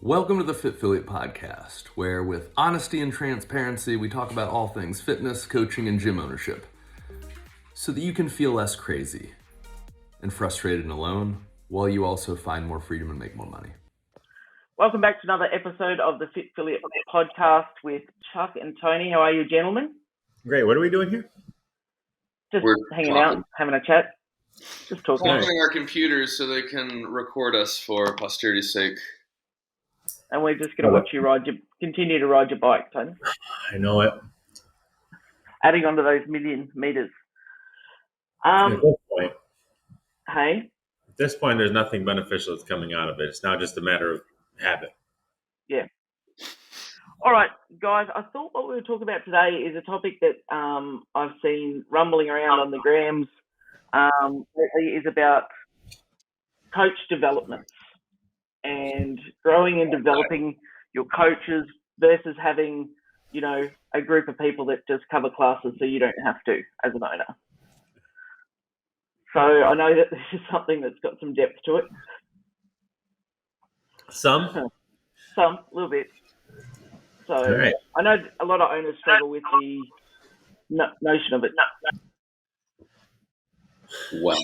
Welcome to the Fitfiliate Podcast, where with honesty and transparency, we talk about all things fitness, coaching, and gym ownership, so that you can feel less crazy and frustrated and alone, while you also find more freedom and make more money. Welcome back to another episode of the Fitfiliate Podcast with Chuck and Tony. How are you, gentlemen? Great. What are we doing here? Just We're hanging talking. out, having a chat, just talking. Clogging our computers so they can record us for posterity's sake. And we're just going to watch you continue to ride your bike, Tony. I know it. Adding on to those million meters. At this point, Hey? At this point, there's nothing beneficial that's coming out of it. It's now just a matter of habit. Yeah. All right, guys, I thought what we were talking about today is a topic that I've seen rumbling around on the grams lately, is about coach development and growing and developing your coaches versus having, a group of people that just cover classes so you don't have to as an owner. So I know that this is something that's got some depth to it. Some, a little bit. So all right. I know a lot of owners struggle with the notion of it. Well,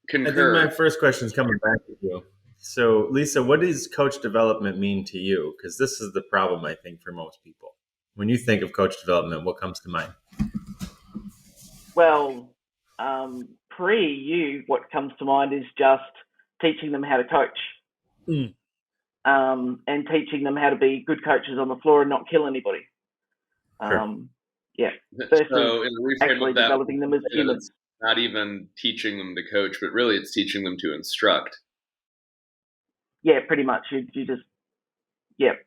concur. I think my first question is coming back to you. So, Lisa, what does coach development mean to you? Because this is the problem, I think, for most people. When you think of coach development, what comes to mind? Well, what comes to mind is just teaching them how to coach. And teaching them how to be good coaches on the floor and not kill anybody. Sure. Yeah. So in the reframe actually of that, developing them as humans. Not even teaching them to coach, but really it's teaching them to instruct. Yeah, pretty much. You just,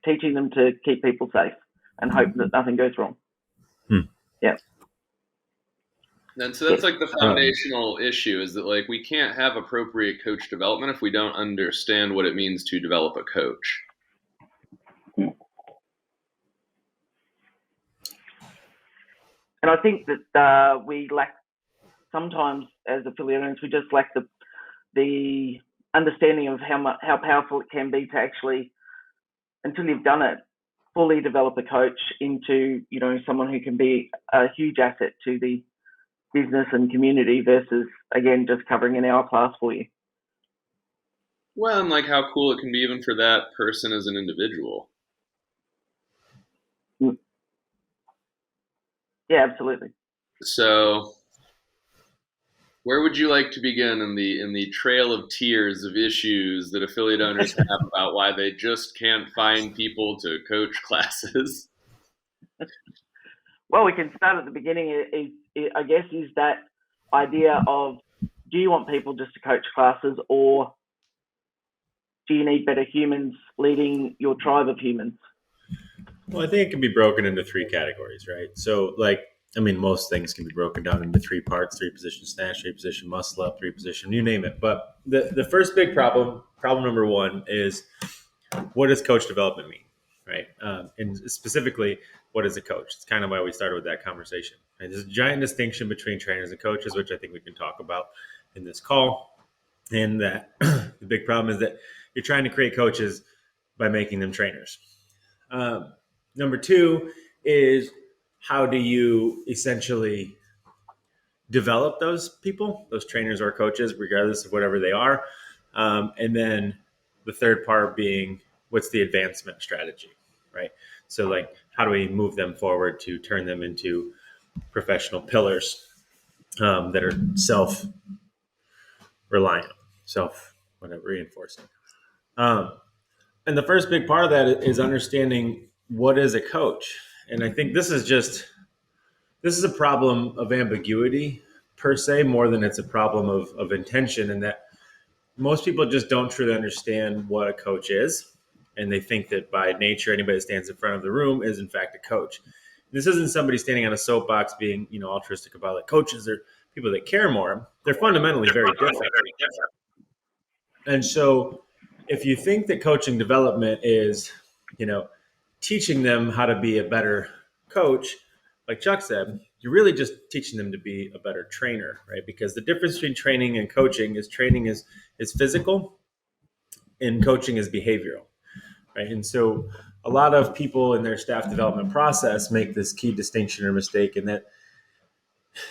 teaching them to keep people safe and hope that nothing goes wrong. Yeah. And so that's like the foundational issue, is that like we can't have appropriate coach development if we don't understand what it means to develop a coach. And I think that we lack, sometimes as affiliate owners, we just lack the understanding of how powerful it can be to actually, until you've done it, fully develop a coach into, someone who can be a huge asset to the business and community versus, again, just covering an hour class for you. Well, and like how cool it can be even for that person as an individual. Yeah, absolutely. So where would you like to begin in the trail of tears of issues that affiliate owners have about why they just can't find people to coach classes? Well, we can start at the beginning. I guess, is that idea of, do you want people just to coach classes, or do you need better humans leading your tribe of humans? Well, I think it can be broken into three categories, right? So, most things can be broken down into three parts: 3-position snatch, 3-position muscle up, 3-position, you name it. But the first big problem number one is, what does coach development mean, right? And specifically, what is a coach? It's kind of why we started with that conversation. Right? There's a giant distinction between trainers and coaches, which I think we can talk about in this call. And that the big problem is that you're trying to create coaches by making them trainers. Number two is, how do you essentially develop those people, those trainers or coaches, regardless of whatever they are? And then the third part being, what's the advancement strategy, right? So how do we move them forward to turn them into professional pillars that are self-reliant, reinforcing. And the first big part of that is understanding what is a coach. And I think this is a problem of ambiguity per se, more than it's a problem of intention, and that most people just don't truly understand what a coach is. And they think that by nature, anybody that stands in front of the room is in fact a coach. This isn't somebody standing on a soapbox being, altruistic about it. Coaches are people that care more. They're fundamentally very different. And so if you think that coaching development is, teaching them how to be a better coach, like Chuck said, you're really just teaching them to be a better trainer, right? Because the difference between training and coaching is, training is physical and coaching is behavioral, right? And so a lot of people in their staff development process make this key distinction or mistake in that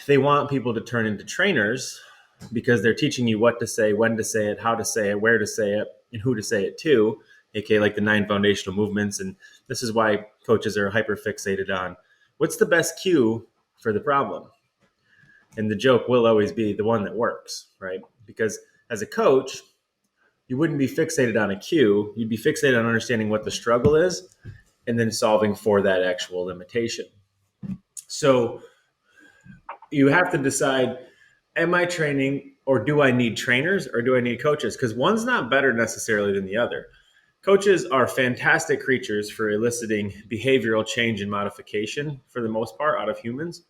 they want people to turn into trainers because they're teaching you what to say, when to say it, how to say it, where to say it, and who to say it to, aka like the 9 foundational movements. And this is why coaches are hyper fixated on what's the best cue for the problem. And the joke will always be the one that works, right? Because as a coach, you wouldn't be fixated on a cue. You'd be fixated on understanding what the struggle is and then solving for that actual limitation. So you have to decide, am I training or do I need trainers or do I need coaches? Because one's not better necessarily than the other. Coaches are fantastic creatures for eliciting behavioral change and modification for the most part out of humans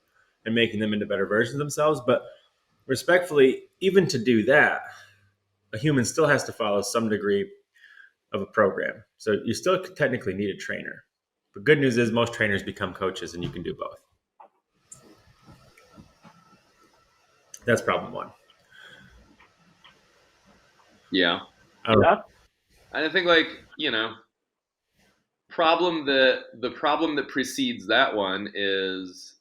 and making them into better versions of themselves. But respectfully, even to do that, a human still has to follow some degree of a program. So you still technically need a trainer. But good news is most trainers become coaches and you can do both. That's problem one. Yeah. Yeah. I think the problem that precedes that one is,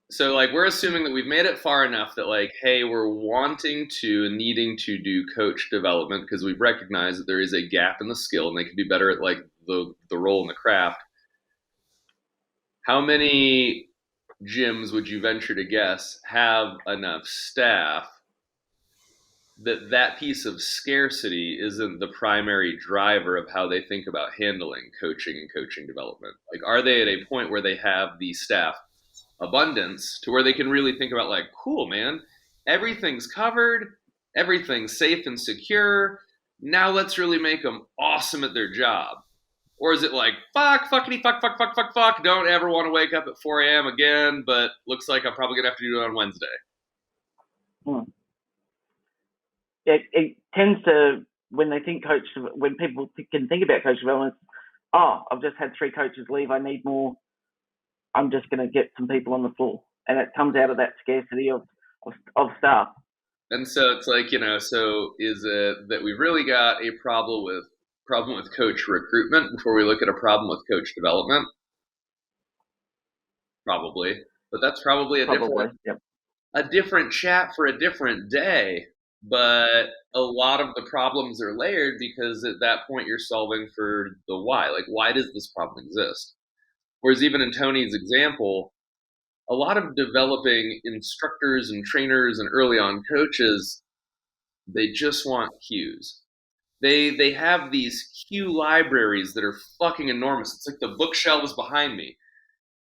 so we're assuming that we've made it far enough that hey, we're wanting to and needing to do coach development because we've recognized that there is a gap in the skill and they could be better at the role in the craft. How many gyms would you venture to guess have enough staff that piece of scarcity isn't the primary driver of how they think about handling coaching and coaching development? Are they at a point where they have the staff abundance to where they can really think about cool, man, everything's covered, everything's safe and secure, now let's really make them awesome at their job? Or is it fuckity fuck, don't ever want to wake up at 4 a.m. again, but looks like I'm probably gonna have to do it on Wednesday? It tends to, when people can think about coach development, I've just had 3 coaches leave, I need more, I'm just going to get some people on the floor. And it comes out of that scarcity of staff. And so it's so is it that we've really got a problem with coach recruitment before we look at a problem with coach development? Probably. But that's probably a different chat for a different day. But a lot of the problems are layered because at that point you're solving for the why. Why does this problem exist? Whereas even in Tony's example, a lot of developing instructors and trainers and early on coaches, they just want cues. They have these cue libraries that are fucking enormous. It's like the bookshelves behind me.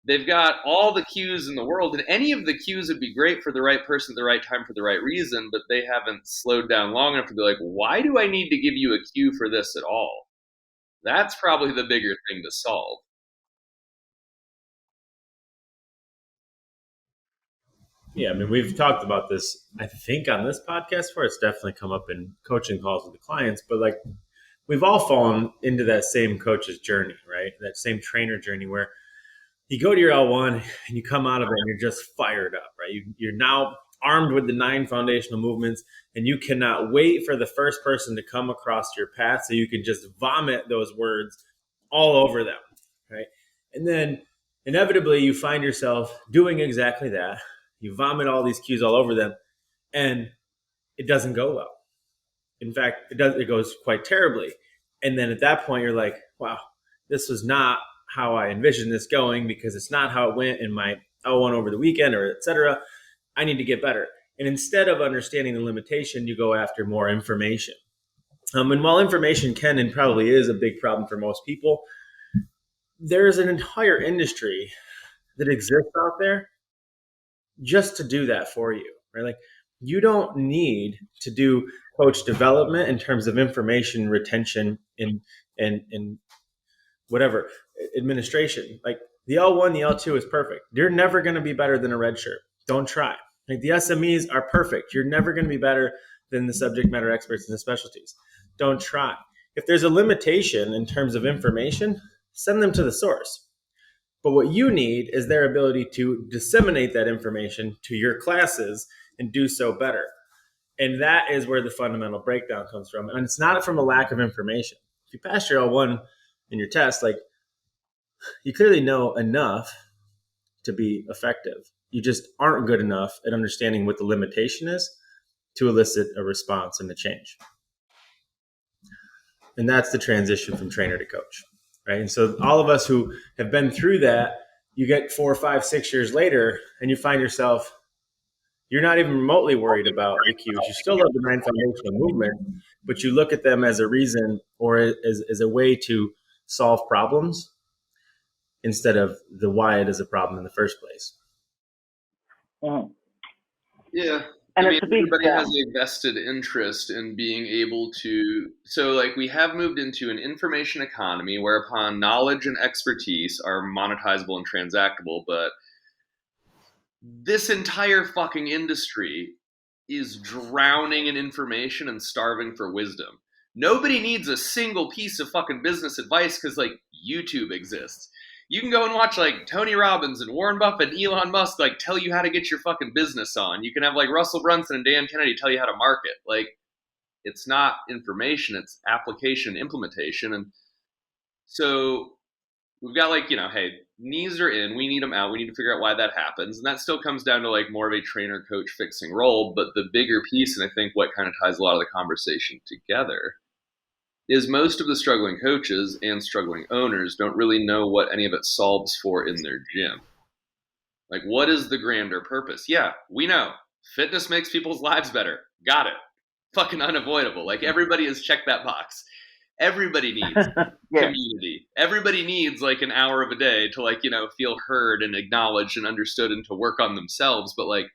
They've got all the cues in the world, and any of the cues would be great for the right person at the right time for the right reason, but they haven't slowed down long enough to be why do I need to give you a cue for this at all? That's probably the bigger thing to solve. Yeah, I mean, we've talked about this, I think, on this podcast where it's definitely come up in coaching calls with the clients, but we've all fallen into that same coach's journey, right? That same trainer journey where you go to your L1 and you come out of it and you're just fired up, right? You're now armed with the 9 foundational movements and you cannot wait for the first person to come across your path so you can just vomit those words all over them, right? And then inevitably you find yourself doing exactly that. You vomit all these cues all over them and it doesn't go well. In fact, it goes quite terribly. And then at that point you're like, wow, this was not how I envisioned this going because it's not how it went in my L1 over the weekend or et cetera. I need to get better. And instead of understanding the limitation, you go after more information. And while information can and probably is a big problem for most people, there's an entire industry that exists out there just to do that for you, right? You don't need to do coach development in terms of information retention and whatever administration. The L1, the L2 is perfect. You're never going to be better than a red shirt. Don't try. The SMEs are perfect. You're never going to be better than the subject matter experts in the specialties. Don't try. If there's a limitation in terms of information, send them to the source. But what you need is their ability to disseminate that information to your classes and do so better. And that is where the fundamental breakdown comes from. And it's not from a lack of information. If you pass your L1 in your test, like, you clearly know enough to be effective. You just aren't good enough at understanding what the limitation is to elicit a response and a change. And that's the transition from trainer to coach, right? And so all of us who have been through that, you get 4, 5, 6 years later, and you find yourself, you're not even remotely worried about the cues. You still love the 9 foundational movement, but you look at them as a reason or as a way to solve problems instead of the why it is a problem in the first place. Mm. Yeah. And I mean, it's a big everybody has a vested interest in being able to. So, like, we have moved into an information economy whereupon knowledge and expertise are monetizable and transactable, but this entire fucking industry is drowning in information and starving for wisdom. Nobody needs a single piece of fucking business advice because, like, YouTube exists. You can go and watch, like, Tony Robbins and Warren Buffett and Elon Musk, like, tell you how to get your fucking business on. You can have, like, Russell Brunson and Dan Kennedy tell you how to market. Like, it's not information, it's application and implementation. And so we've got, like, hey, knees are in, we need them out, we need to figure out why that happens. And that still comes down to, like, more of a trainer coach fixing role. But the bigger piece, and I think what kind of ties a lot of the conversation together, is most of the struggling coaches and struggling owners don't really know what any of it solves for in their gym. Like, what is the grander purpose? Yeah, we know. Fitness makes people's lives better. Got it. Fucking unavoidable. Like, everybody has checked that box. Everybody needs community. Everybody needs, like, an hour of a day to, like, feel heard and acknowledged and understood and to work on themselves. But, like,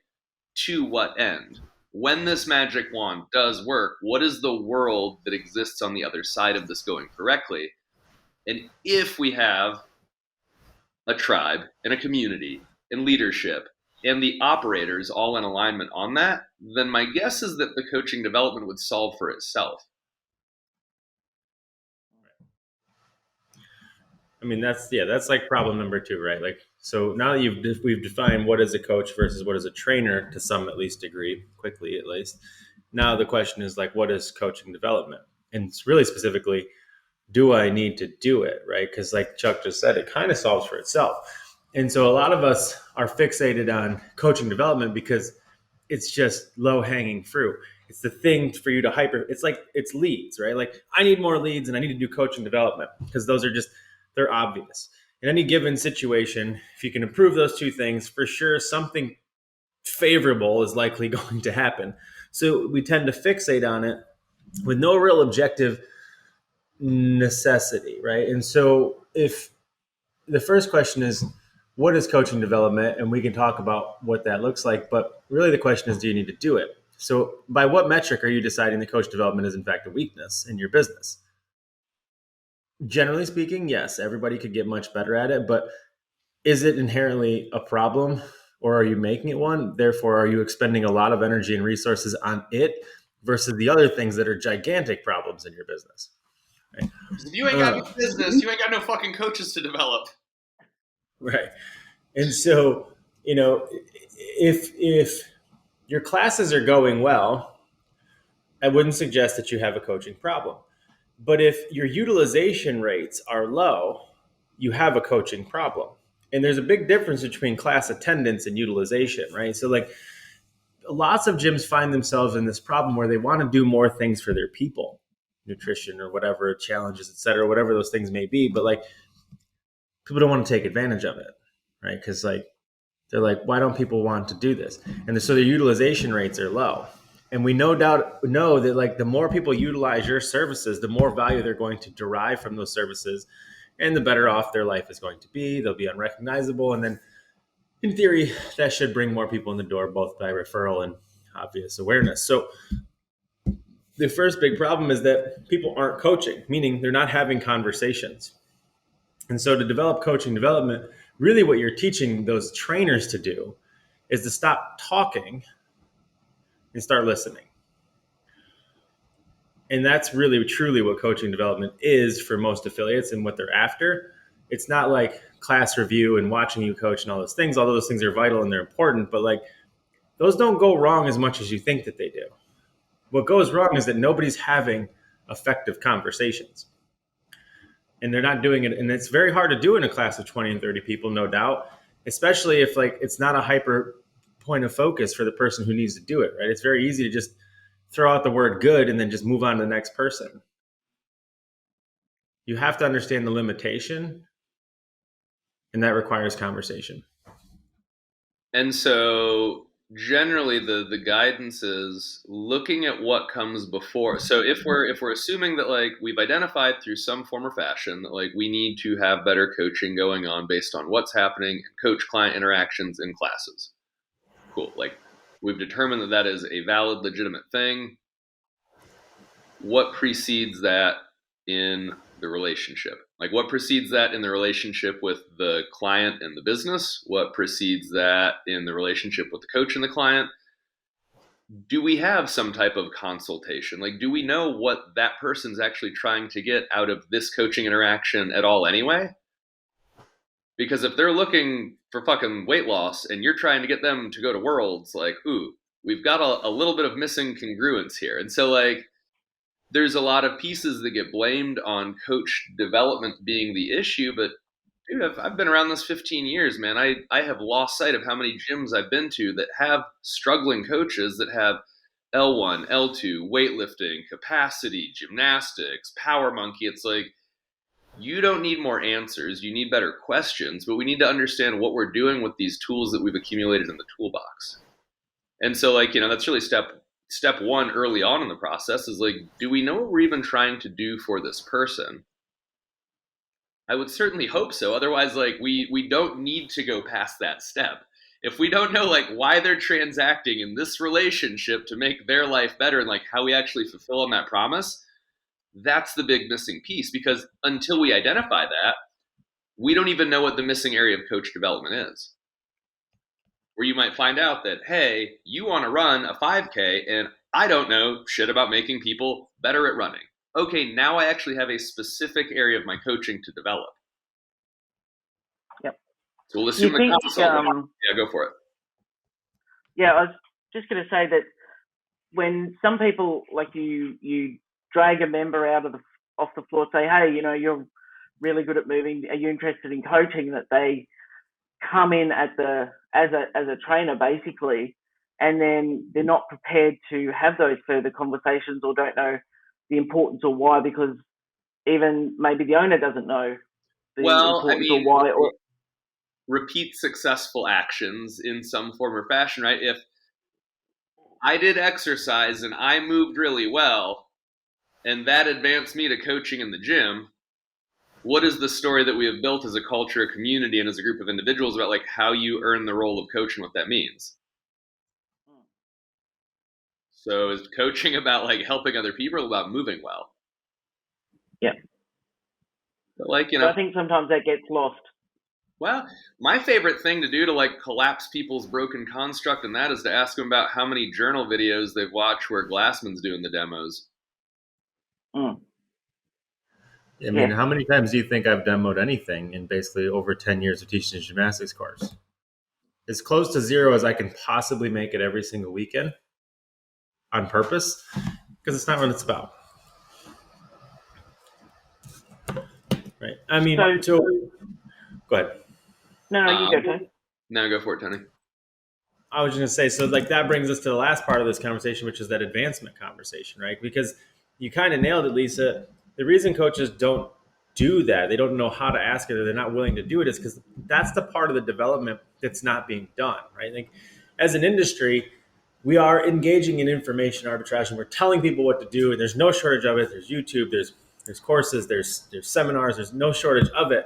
to what end? When this magic wand does work, what is the world that exists on the other side of this going correctly? And if we have a tribe and a community and leadership and the operators all in alignment on that, then my guess is that the coaching development would solve for itself. I mean, that's like problem number 2, right? Like, so now that we've defined what is a coach versus what is a trainer to some at least degree, quickly at least. Now the question is, like, what is coaching development? And it's really specifically, do I need to do it, right? Because, like Chuck just said, it kind of solves for itself. And so a lot of us are fixated on coaching development because it's just low hanging fruit. It's the thing for you to it's leads, right? Like, I need more leads and I need to do coaching development because those are they're obvious. In any given situation, if you can improve those 2 things, for sure something favorable is likely going to happen. So we tend to fixate on it with no real objective necessity, right? And so if the first question is, what is coaching development? And we can talk about what that looks like, but really the question is, do you need to do it? So by what metric are you deciding that coach development is in fact a weakness in your business? Generally speaking, yes, everybody could get much better at it, but is it inherently a problem, or are you making it one? Therefore, are you expending a lot of energy and resources on it versus the other things that are gigantic problems in your business? Right? If you ain't got no business, you ain't got no fucking coaches to develop. Right. And so, if your classes are going well, I wouldn't suggest that you have a coaching problem. But if your utilization rates are low, you have a coaching problem. And there's a big difference between class attendance and utilization, right? So, like, lots of gyms find themselves in this problem where they want to do more things for their people, nutrition or whatever, challenges, et cetera, whatever those things may be. But, like, people don't want to take advantage of it, right? Because, like, they're like, why don't people want to do this? And so their utilization rates are low. And we no doubt know that, like, the more people utilize your services, the more value they're going to derive from those services, and the better off their life is going to be. They'll be unrecognizable. And then, in theory, that should bring more people in the door, both by referral and obvious awareness. So the first big problem is that people aren't coaching, meaning they're not having conversations. And so to develop coaching development, really what you're teaching those trainers to do is to stop talking and start listening. And that's really truly what coaching development is for most affiliates and what they're after. It's not like class review and watching you coach and all those things, although those things are vital and they're important, but, like, those don't go wrong as much as you think that they do. What goes wrong is that nobody's having effective conversations. And they're not doing it. And it's very hard to do in a class of 20 and 30 people, no doubt, especially if like it's not a hyper point of focus for the person who needs to do it, right? It's very easy to just throw out the word good and then just move on to the next person. You have to understand the limitation, and that requires conversation. And so generally the guidance is looking at what comes before. So if we're assuming that like we've identified through some form or fashion that like we need to have better coaching going on based on what's happening in coach client interactions in classes. Cool. Like we've determined that that is a valid, legitimate thing. What precedes that in the relationship? Like what precedes that in the relationship with the client and the business? What precedes that in the relationship with the coach and the client? Do we have some type of consultation? Like, do we know what that person's actually trying to get out of this coaching interaction at all anyway? Because if they're looking for fucking weight loss and you're trying to get them to go to Worlds, like, ooh, we've got a little bit of missing congruence here. And so like, there's a lot of pieces that get blamed on coach development being the issue, but dude, I've been around this 15 years, man. I have lost sight of how many gyms I've been to that have struggling coaches that have L1, L2, weightlifting, capacity, gymnastics, power monkey. It's like, you don't need more answers. You need better questions, but we need to understand what we're doing with these tools that we've accumulated in the toolbox. And so like, that's really step one early on in the process is like, do we know what we're even trying to do for this person? I would certainly hope so. Otherwise, like we don't need to go past that step. If we don't know like why they're transacting in this relationship to make their life better and like how we actually fulfill on that promise, that's the big missing piece, because until we identify that, we don't even know what the missing area of coach development is. Where you might find out that, hey, you want to run a 5K and I don't know shit about making people better at running. Okay, now I actually have a specific area of my coaching to develop. Yep. So we'll assume the console. Yeah, go for it. Yeah, I was just going to say that when some people, like you drag a member out of off the floor, say, hey, you're really good at moving. Are you interested in coaching? That they come in as a trainer basically, and then they're not prepared to have those further conversations or don't know the importance or why, because even maybe the owner doesn't know the importance or why. Or repeat successful actions in some form or fashion, right? If I did exercise and I moved really well and that advanced me to coaching in the gym, what is the story that we have built as a culture, a community, and as a group of individuals about like how you earn the role of coach and what that means? So is coaching about like helping other people or about moving well? Yeah. But like, so I think sometimes that gets lost. Well, my favorite thing to do to like collapse people's broken construct and that is to ask them about how many journal videos they've watched where Glassman's doing the demos. I mean, how many times do you think I've demoed anything in basically over 10 years of teaching a gymnastics course? As close to zero as I can possibly make it every single weekend on purpose, because it's not what it's about. Right. I mean, so go ahead. No, you go, Tony. No, go for it, Tony. I was just going to say, so like that brings us to the last part of this conversation, which is that advancement conversation, right? Because you kind of nailed it, Lisa. The reason coaches don't do that, they don't know how to ask it, or they're not willing to do it, is because that's the part of the development that's not being done, right? Like, as an industry, we are engaging in information arbitrage, and we're telling people what to do, and there's no shortage of it. There's YouTube, there's courses, there's seminars, there's no shortage of it.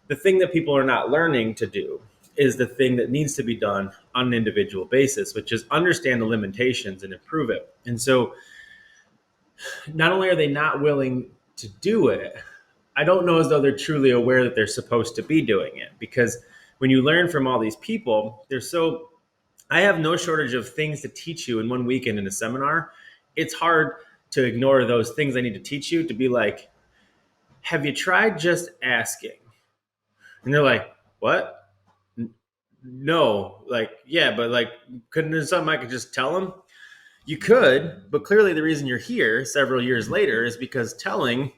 The thing that people are not learning to do is the thing that needs to be done on an individual basis, which is understand the limitations and improve it. And so not only are they not willing to do it, I don't know as though they're truly aware that they're supposed to be doing it, because when you learn from all these people, I have no shortage of things to teach you in one weekend in a seminar. It's hard to ignore those things I need to teach you, to be like, have you tried just asking? And they're like, what? No, like, yeah, but like, couldn't there something I could just tell them? You could, but clearly the reason you're here several years later is because telling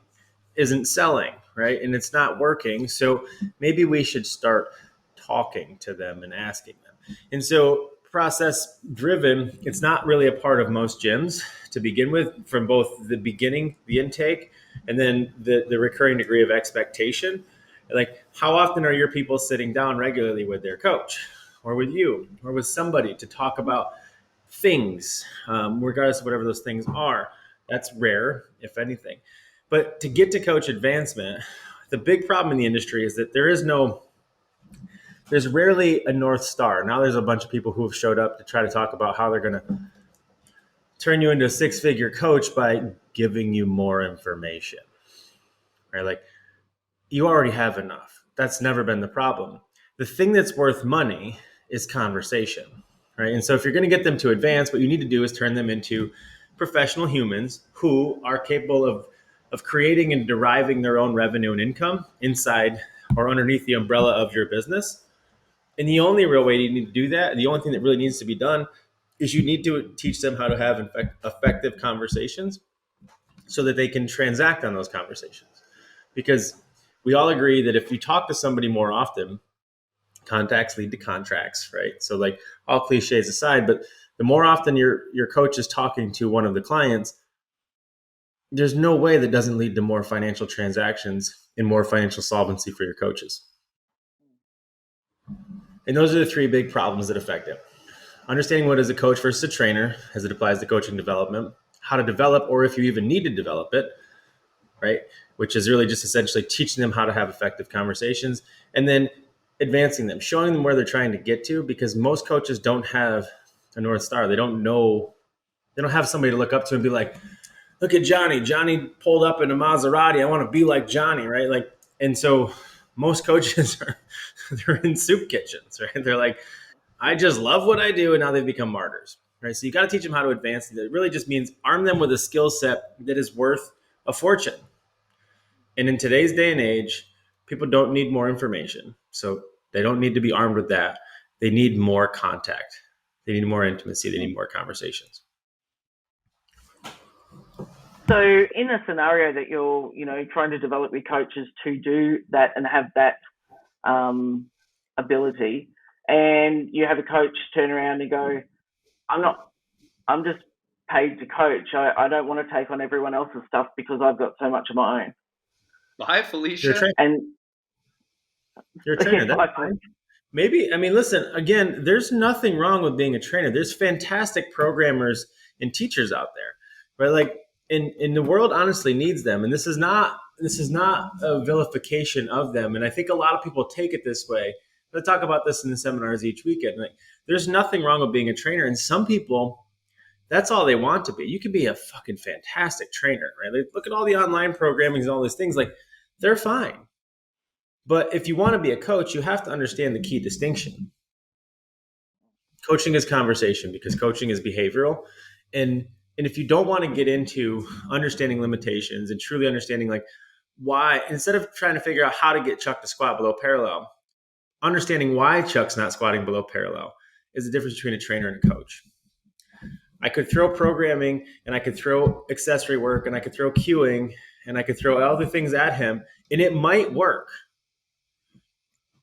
isn't selling, right? And it's not working. So maybe we should start talking to them and asking them. And so process driven, it's not really a part of most gyms to begin with, from both the beginning, the intake, and then the recurring degree of expectation. Like, how often are your people sitting down regularly with their coach or with you or with somebody to talk about things, regardless of whatever those things are? That's rare, if anything. But to get to coach advancement, the big problem in the industry is that there's rarely a North Star. Now there's a bunch of people who have showed up to try to talk about how they're going to turn you into a 6-figure coach by giving you more information, right? Like, you already have enough. That's never been the problem. The thing that's worth money is conversation, right? And so if you're going to get them to advance, what you need to do is turn them into professional humans who are capable of creating and deriving their own revenue and income inside or underneath the umbrella of your business. And the only real way you need to do that, the only thing that really needs to be done, is you need to teach them how to have effective conversations so that they can transact on those conversations. Because we all agree that if you talk to somebody more often, contacts lead to contracts, right? So, like, all cliches aside, but the more often your coach is talking to one of the clients, there's no way that doesn't lead to more financial transactions and more financial solvency for your coaches. And those are the 3 big problems that affect it. Understanding what is a coach versus a trainer as it applies to coaching development, how to develop, or if you even need to develop it, right? Which is really just essentially teaching them how to have effective conversations, and then advancing them, showing them where they're trying to get to, because most coaches don't have a North Star. They don't have somebody to look up to and be like, look at Johnny. Johnny pulled up in a Maserati. I want to be like Johnny, right? Like, and so most coaches they're in soup kitchens, right? They're like, I just love what I do, and now they've become martyrs, right? So you got to teach them how to advance. It really just means arm them with a skill set that is worth a fortune. And in today's day and age, people don't need more information. So they don't need to be armed with that. They need more contact. They need more intimacy. They need more conversations. So in a scenario that you're, trying to develop your coaches to do that and have that ability, and you have a coach turn around and go, I'm just paid to coach. I don't want to take on everyone else's stuff because I've got so much of my own. Hi, Felicia. You're a trainer. That's fine. Maybe, listen, again, there's nothing wrong with being a trainer. There's fantastic programmers and teachers out there, right? Like, in the world honestly needs them. And this is not a vilification of them. And I think a lot of people take it this way. I talk about this in the seminars each weekend. Like, there's nothing wrong with being a trainer. And some people, that's all they want to be. You can be a fucking fantastic trainer, right? Like, look at all the online programming and all these things. Like, they're fine. But if you want to be a coach, you have to understand the key distinction. Coaching is conversation, because coaching is behavioral. And if you don't want to get into understanding limitations and truly understanding, like, why, instead of trying to figure out how to get Chuck to squat below parallel, understanding why Chuck's not squatting below parallel is the difference between a trainer and a coach. I could throw programming, and I could throw accessory work, and I could throw cueing, and I could throw other things at him, and it might work.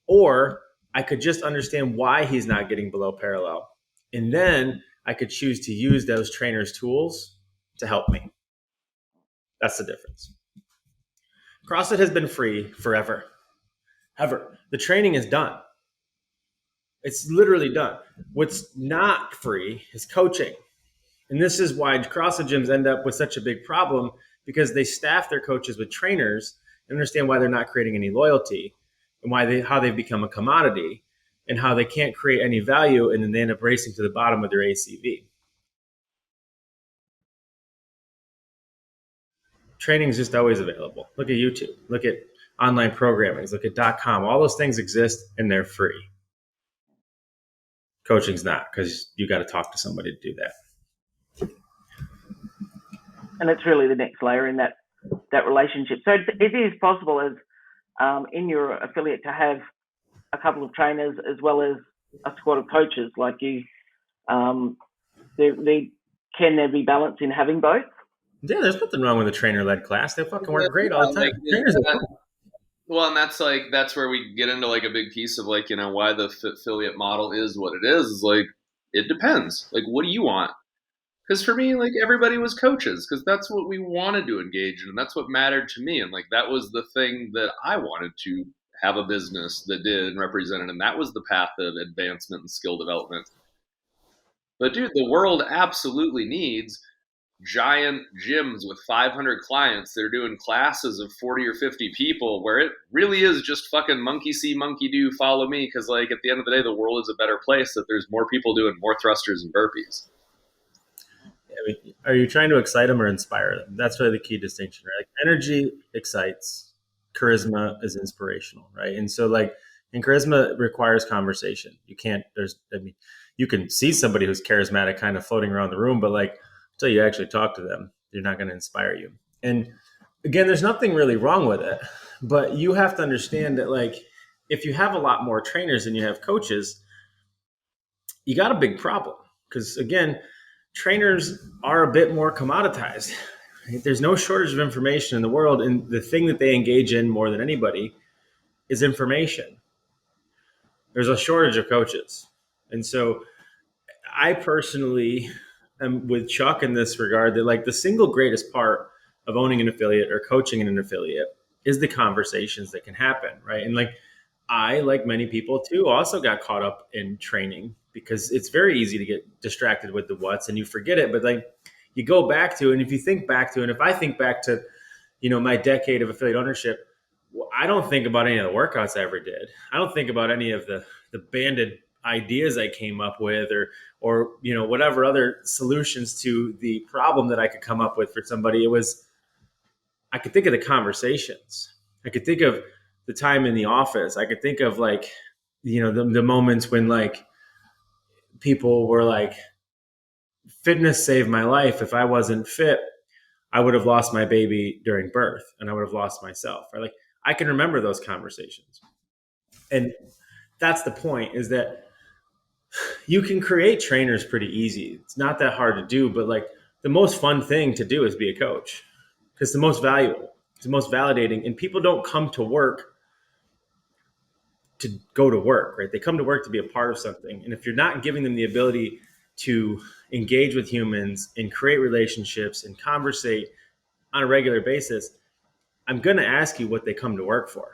Or I could just understand why he's not getting below parallel. And then I could choose to use those trainers' tools to help me. That's the difference. CrossFit has been free forever. Ever. The training is done. It's literally done. What's not free is coaching. And this is why CrossFit gyms end up with such a big problem, because they staff their coaches with trainers and understand why they're not creating any loyalty, and how they've become a commodity, and how they can't create any value, and then they end up racing to the bottom of their ACV. Training is just always available. Look at YouTube. Look at online programming. Look at .com. All those things exist, and they're free. Coaching's not, because you got to talk to somebody to do that. And it's really the next layer in that relationship. So it is possible, as in your affiliate, to have a couple of trainers as well as a squad of coaches like you. The can there be balance in having both? Yeah, there's nothing wrong with a trainer-led class. They fucking work great all the time. Well, and that's where we get into like a big piece of like, why the affiliate model is what it is like, it depends. Like, what do you want? Because for me, like, everybody was coaches because that's what we wanted to engage in. And that's what mattered to me. And like, that was the thing that I wanted to have a business that did and represented. And that was the path of advancement and skill development. But dude, the world absolutely needs giant gyms with 500 clients that are doing classes of 40 or 50 people where it really is just fucking monkey see, monkey do, follow me. Because like at the end of the day, the world is a better place that there's more people doing more thrusters and burpees. I mean, are you trying to excite them or inspire them? That's really the key distinction, right? Like energy excites, charisma is inspirational, right? And so like, and charisma requires conversation. You can't, you can see somebody who's charismatic kind of floating around the room, but like, until you actually talk to them, they're not going to inspire you. And again, there's nothing really wrong with it, but you have to understand that like, if you have a lot more trainers than you have coaches, you got a big problem. Because again, trainers are a bit more commoditized. Right? There's no shortage of information in the world. And the thing that they engage in more than anybody is information. There's a shortage of coaches. And so I personally am with Chuck in this regard that like the single greatest part of owning an affiliate or coaching in an affiliate is the conversations that can happen, right? And like I, like many people too, also got caught up in training because it's very easy to get distracted with the what's and you forget it. But like you go back to, and if you think back to, and if I think back to, my decade of affiliate ownership, I don't think about any of the workouts I ever did. I don't think about any of the banded ideas I came up with or whatever other solutions to the problem that I could come up with for somebody. I could think of the conversations. I could think of the time in the office. I could think of like, the moments when like people were like, fitness saved my life. If I wasn't fit, I would have lost my baby during birth and I would have lost myself. Right? Like I can remember those conversations. And that's the point, is that you can create trainers pretty easy. It's not that hard to do, but like the most fun thing to do is be a coach because it's the most valuable, it's the most validating. And people don't come to work to go to work, right? They come to work to be a part of something. And if you're not giving them the ability to engage with humans and create relationships and conversate on a regular basis, I'm going to ask you what they come to work for.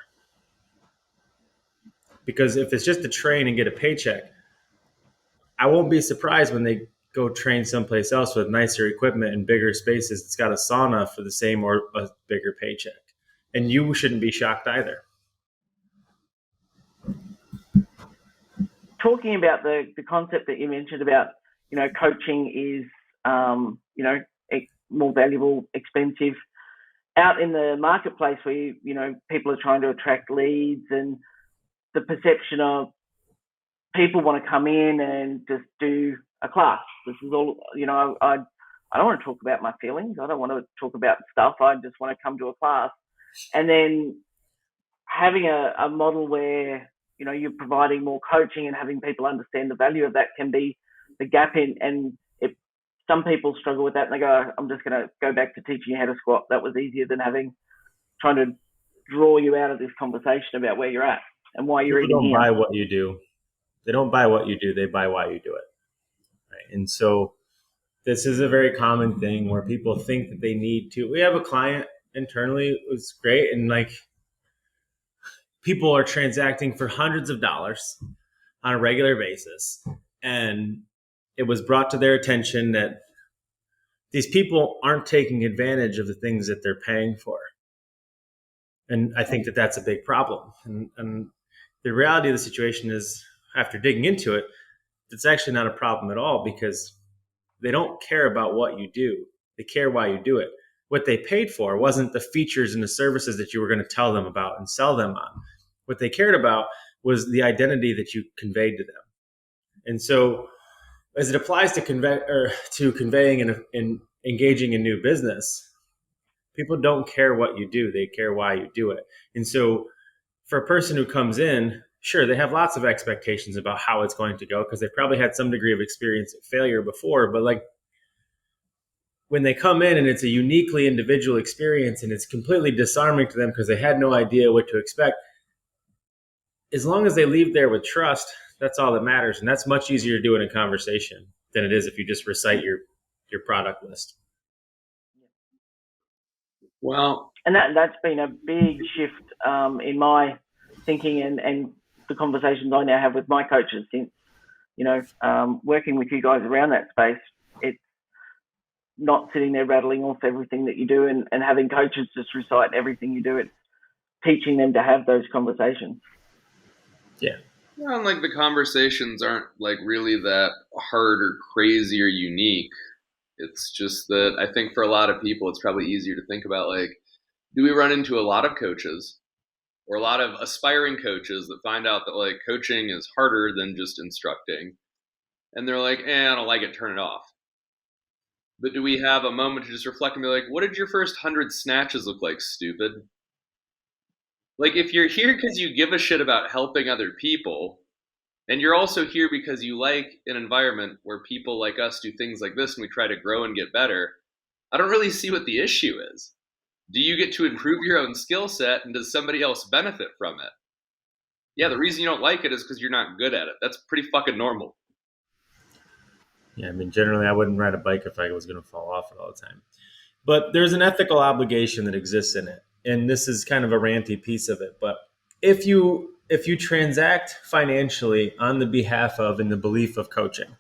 Because if it's just to train and get a paycheck, I won't be surprised when they go train someplace else with nicer equipment and bigger spaces. It's got a sauna for the same or a bigger paycheck. And you shouldn't be shocked either. Talking about the concept that you mentioned about, coaching is, more valuable, expensive. Out in the marketplace where, people are trying to attract leads and the perception of people want to come in and just do a class. This is all, I don't want to talk about my feelings. I don't want to talk about stuff. I just want to come to a class. And then having a model where, you're providing more coaching and having people understand the value of that can be the gap in. And if some people struggle with that and they go, I'm just going to go back to teaching you how to squat. That was easier than trying to draw you out of this conversation about where you're at and why you're even here. People don't buy what you do. They don't buy what you do. They buy why you do it. Right? And so this is a very common thing where people think that they need to. We have a client internally. It was great. And like people are transacting for hundreds of dollars on a regular basis. And it was brought to their attention that these people aren't taking advantage of the things that they're paying for. And I think that that's a big problem. And the reality of the situation is, after digging into it, it's actually not a problem at all because they don't care about what you do. They care why you do it. What they paid for wasn't the features and the services that you were going to tell them about and sell them on. What they cared about was the identity that you conveyed to them. And so as it applies to conveying and engaging in new business, people don't care what you do. They care why you do it. And so for a person who comes in, sure, they have lots of expectations about how it's going to go because they've probably had some degree of experience at failure before. But like when they come in and it's a uniquely individual experience and it's completely disarming to them because they had no idea what to expect, as long as they leave there with trust, that's all that matters. And that's much easier to do in a conversation than it is if you just recite your product list. Well, And that's been a big shift in my thinking and the conversations I now have with my coaches since, working with you guys around that space. It's not sitting there rattling off everything that you do and having coaches just recite everything you do. It's teaching them to have those conversations. Yeah. Well, and like the conversations aren't like really that hard or crazy or unique. It's just that I think for a lot of people, it's probably easier to think about, like, do we run into a lot of coaches or a lot of aspiring coaches that find out that like coaching is harder than just instructing, and they're like, I don't like it, turn it off. But do we have a moment to just reflect and be like, what did your first 100 snatches look like, stupid? Like, if you're here because you give a shit about helping other people, and you're also here because you like an environment where people like us do things like this and we try to grow and get better, I don't really see what the issue is. Do you get to improve your own skill set, and does somebody else benefit from it? Yeah, the reason you don't like it is because you're not good at it. That's pretty fucking normal. Yeah, I mean, generally, I wouldn't ride a bike if I was going to fall off it all the time. But there's an ethical obligation that exists in it. And this is kind of a ranty piece of it. But if you transact financially on the behalf of and the belief of coaching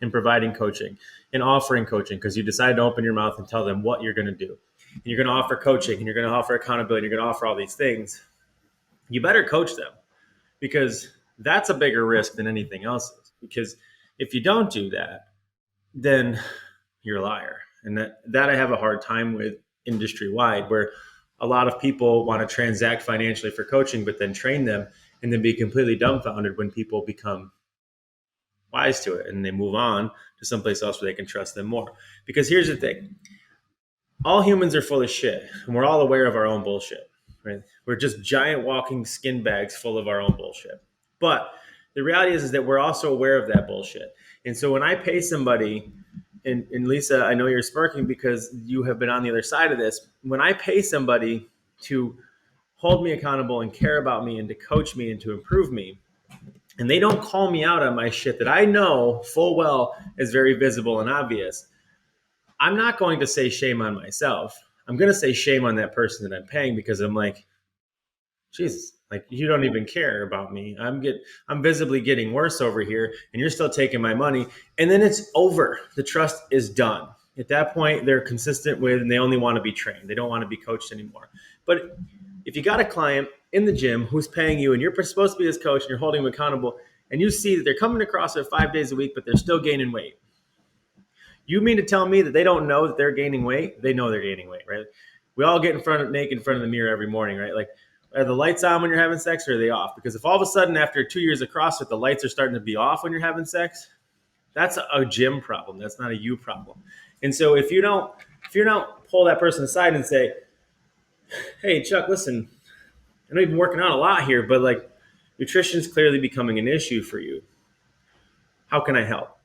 and providing coaching and offering coaching, because you decide to open your mouth and tell them what you're going to do, and you're going to offer coaching and you're going to offer accountability, and you're going to offer all these things, you better coach them, because that's a bigger risk than anything else is. Because if you don't do that, then you're a liar. And that I have a hard time with industry wide, where a lot of people want to transact financially for coaching, but then train them and then be completely dumbfounded when people become wise to it and they move on to someplace else where they can trust them more. Because here's the thing. All humans are full of shit, and we're all aware of our own bullshit, right? We're just giant walking skin bags full of our own bullshit. But the reality is that we're also aware of that bullshit. And so when I pay somebody, and Lisa, I know you're smirking because you have been on the other side of this. When I pay somebody to hold me accountable and care about me and to coach me and to improve me, and they don't call me out on my shit that I know full well is very visible and obvious, I'm not going to say shame on myself. I'm going to say shame on that person that I'm paying, because I'm like, Jesus, like, you don't even care about me. I'm visibly getting worse over here, and you're still taking my money. And then it's over. The trust is done. At that point, they're consistent with, and they only want to be trained. They don't want to be coached anymore. But if you got a client in the gym who's paying you, and you're supposed to be his coach, and you're holding them accountable, and you see that they're coming to CrossFit 5 days a week, but they're still gaining weight. You mean to tell me that they don't know that they're gaining weight? They know they're gaining weight, right? We all get naked in front of the mirror every morning, right? Like, are the lights on when you're having sex, or are they off? Because if all of a sudden after 2 years of CrossFit, the lights are starting to be off when you're having sex, that's a gym problem. That's not a you problem. And so if you don't pull that person aside and say, hey, Chuck, listen, I know you've been working out a lot here, but like, nutrition is clearly becoming an issue for you. How can I help?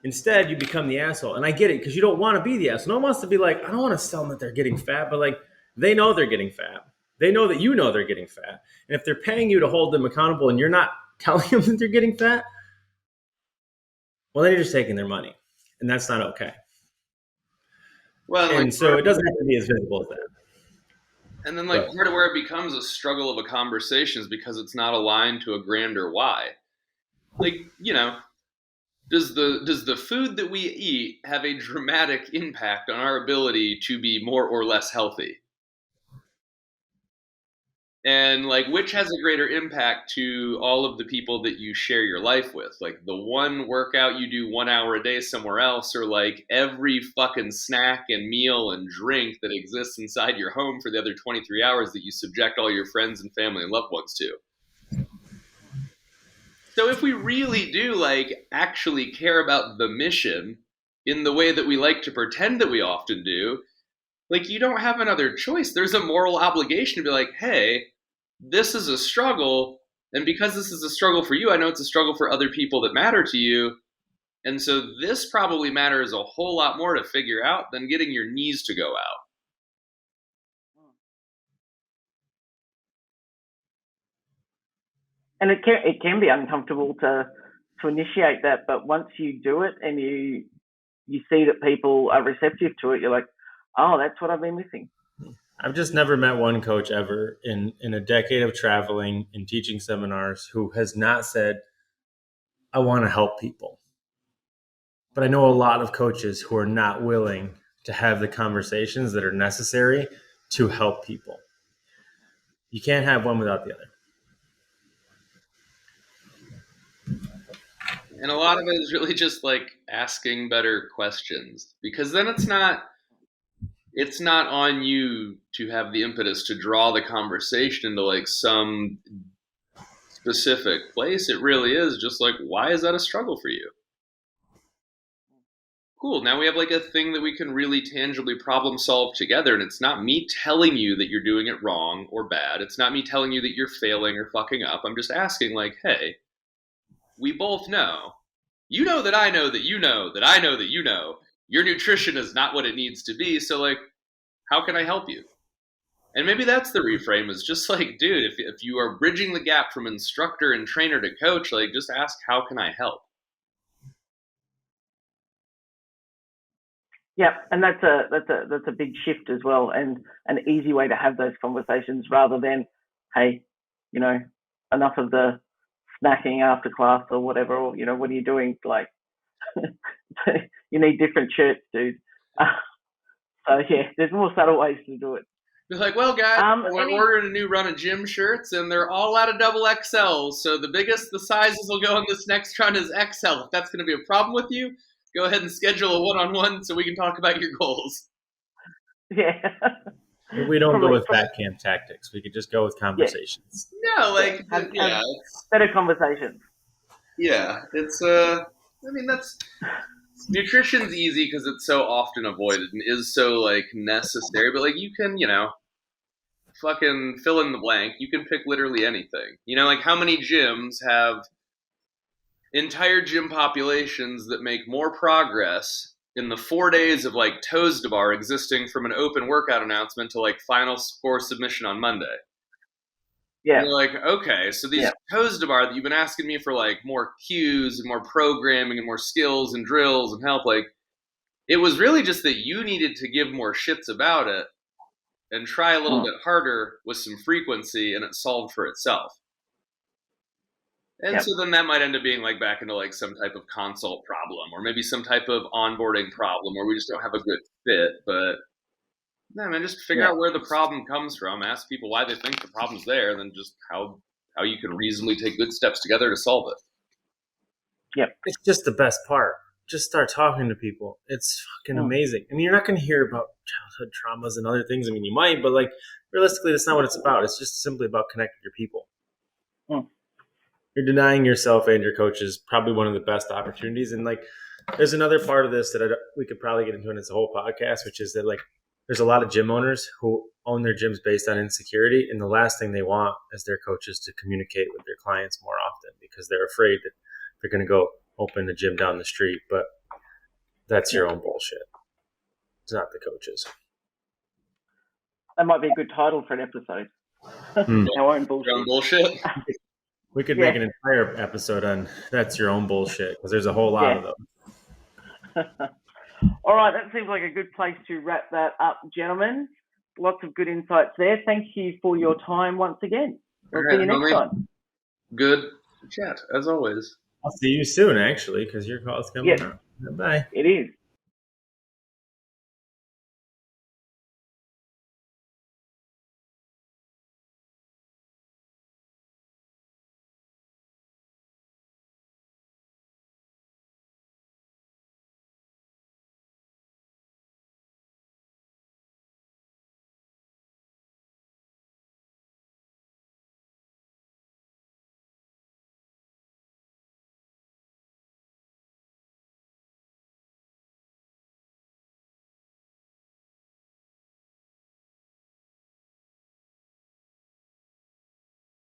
Instead, you become the asshole. And I get it, because you don't want to be the asshole. No one wants to be like, I don't want to tell them that they're getting fat, but like, they know they're getting fat. They know that you know they're getting fat. And if they're paying you to hold them accountable and you're not telling them that they're getting fat, well, then you're just taking their money. And that's not okay. Well, and like, so it doesn't have to be as visible as that. And then, like, part of where it becomes a struggle of a conversation is because it's not aligned to a grander why. Like, does the food that we eat have a dramatic impact on our ability to be more or less healthy? And like, which has a greater impact to all of the people that you share your life with? Like, the one workout you do 1 hour a day somewhere else, or like every fucking snack and meal and drink that exists inside your home for the other 23 hours that you subject all your friends and family and loved ones to? So if we really do like actually care about the mission in the way that we like to pretend that we often do, like, you don't have another choice. There's a moral obligation to be like, hey, this is a struggle. And because this is a struggle for you, I know it's a struggle for other people that matter to you. And so this probably matters a whole lot more to figure out than getting your knees to go out. And it can be uncomfortable to initiate that, but once you do it and you see that people are receptive to it, you're like, oh, that's what I've been missing. I've just never met one coach ever in a decade of traveling and teaching seminars who has not said, I want to help people. But I know a lot of coaches who are not willing to have the conversations that are necessary to help people. You can't have one without the other. And a lot of it is really just like asking better questions, because then it's not on you to have the impetus to draw the conversation into like some specific place. It really is just like, why is that a struggle for you? Cool. Now we have like a thing that we can really tangibly problem solve together. And it's not me telling you that you're doing it wrong or bad. It's not me telling you that you're failing or fucking up. I'm just asking like, hey, we both know. You know that I know that you know that I know that you know. Your nutrition is not what it needs to be. So like, how can I help you? And maybe that's the reframe, is just like, dude, if you are bridging the gap from instructor and trainer to coach, like just ask, how can I help? Yeah, and that's a big shift as well, and an easy way to have those conversations rather than, hey, enough of the snacking after class or whatever, or what are you doing? Like, you need different shirts, dude. So yeah, there's more subtle ways to do it. Be like, well, guys, we're ordering a new run of gym shirts, and they're all out of double XL. So the sizes will go on this next run is XL. If that's going to be a problem with you, go ahead and schedule a one-on-one so we can talk about your goals. Yeah. We don't go with fat camp tactics. We could just go with conversations. Yeah. No, like, have better conversations. Yeah, it's that's nutrition's easy because it's so often avoided and is so like necessary. But like, you can, fucking fill in the blank. You can pick literally anything. Like how many gyms have entire gym populations that make more progress in the 4 days of like toes to bar existing from an open workout announcement to like final score submission on Monday. Yeah. And you're like, okay, so these toes to bar that you've been asking me for like more cues and more programming and more skills and drills and help, like it was really just that you needed to give more shits about it and try a little bit harder with some frequency, and it solved for itself. And so then that might end up being like back into like some type of consult problem, or maybe some type of onboarding problem where we just don't have a good fit. But no, man, just figure out where the problem comes from. Ask people why they think the problem's there, and then just how you can reasonably take good steps together to solve it. Yep. It's just the best part. Just start talking to people. It's fucking amazing. And you're not going to hear about childhood traumas and other things. I mean, you might, but like realistically, that's not what it's about. It's just simply about connecting with your people. You're denying yourself and your coaches probably one of the best opportunities. And like, there's another part of this that we could probably get into, and it's a whole podcast, which is that like, there's a lot of gym owners who own their gyms based on insecurity. And the last thing they want is their coaches to communicate with their clients more often because they're afraid that they're going to go open a gym down the street. But that's your own bullshit. It's not the coaches. That might be a good title for an episode. Our own bullshit. Your own bullshit. We could make an entire episode on that's your own bullshit, because there's a whole lot of them. All right, that seems like a good place to wrap that up, gentlemen. Lots of good insights there. Thank you for your time once again. We'll see you next time. Good chat, as always. I'll see you soon, actually, because your call is coming up. Bye. It is.